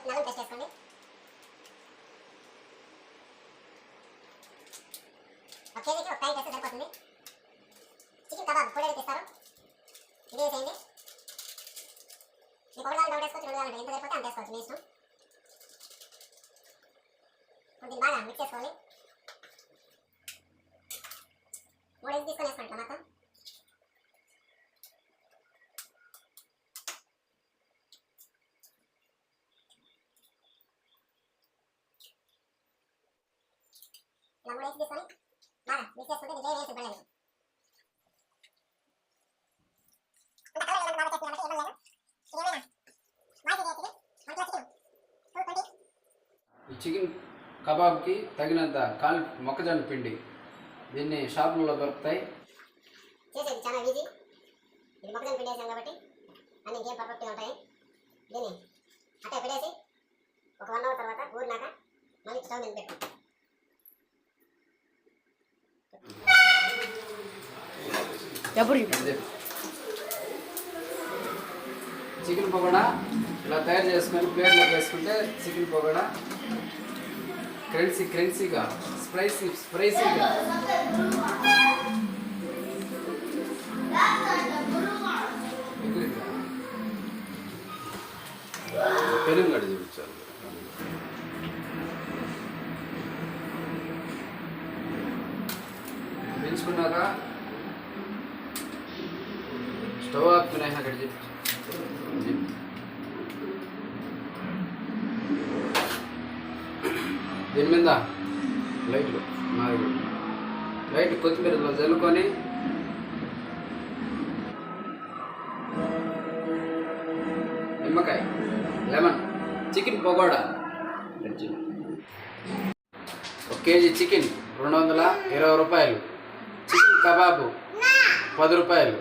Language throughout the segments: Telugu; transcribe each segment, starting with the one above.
నలం పేస్ట్ వేసుకోండి. ఒక కేజీకి ఒక ప్యాకెట్ వేస్తే సరిపోతుంది. చికెన్ కబాబ్ పొడి అయితే ఇస్తారు, ఇది వేసేయండి. మీకు ఒకటి డౌట్ వేసుకోవచ్చు, రెండు ఎంత సరిపోతే అంత వేసుకోవచ్చు, మీ ఇష్టం. కొంచెం బాగా మిక్స్ చేసుకోవాలి. 3 ఎగ్స్ తీసుకొని వేసుకోండి టమాటా. ఇలా 3 ఎగ్స్ తీసుకొని బాగా మిక్స్ చేసుకుంటే మీకు ఏం వేసి ఇవ్వలేదు. ఈ చికెన్ కబాబ్కి తగినంత మొక్కజొన్న పిండి, దీన్ని షాపులలో దొరుకుతాయి. చేసేది చాలా ఈజీ. ఇది మొక్కజొన్న పిండి వేసాం కాబట్టి అన్ని ఇంకేం పర్ఫెక్ట్గా ఉంటాయి. దీన్ని అట్టే పెట్టేసి ఒక 1 అవర్ తర్వాత ఊరినాక మళ్ళీ స్టవ్ మీద పెట్టుకుంటాం. చికెన్ పకోడా ఇలా తయారు చేసుకొని ప్లేట్లోకి వేసుకుంటే చికెన్ పకోడా క్రెన్సీగా స్పైసీగా పెరుగు గడి చూపించాలి. పెంచుకున్నాక స్టవ్ ఆపుకునే అక్కడ చెప్పి దీని మీద లైట్ కొత్తిమీరలో జల్లుకొని నిమ్మకాయ, lemon, chicken pakoda. 1 KG chicken 220 రూపాయలు, చికెన్ కబాబు 10 రూపాయలు,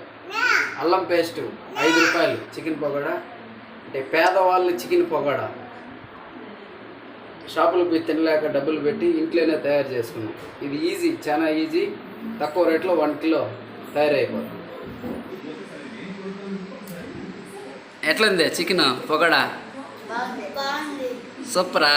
అల్లం పేస్టు 5 రూపాయలు. చికెన్ పకోడా అంటే పేదవాళ్ళు చికెన్ పకోడా. షాపులకు పోయి తినలేక డబ్బులు పెట్టి ఇంట్లోనే తయారు చేసుకున్నాం. ఇది ఈజీ, చాలా ఈజీ, తక్కువ రేట్లో 1 కిలో తయారైపోతుంది. ఎట్లుంది చికెన్ పకోడా? సూపరా?